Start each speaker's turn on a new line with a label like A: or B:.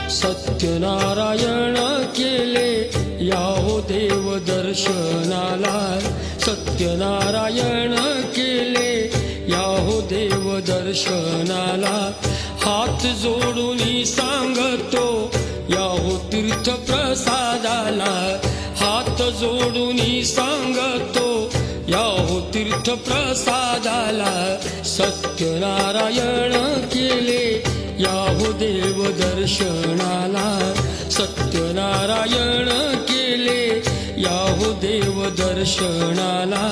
A: सत्यनारायण केले याहो देव दर्शनाला, सत्यनारायण केले याहो देव दर्शनाला। हात जोडून सांगतो याहो तीर्थ प्रसादाला, हात जोडून सांगतो याहो तीर्थ प्रसादाला। सत्यनारायण केले याहो देव दर्शनाला, सत्यनारायण केले याहो देव दर्शनाला।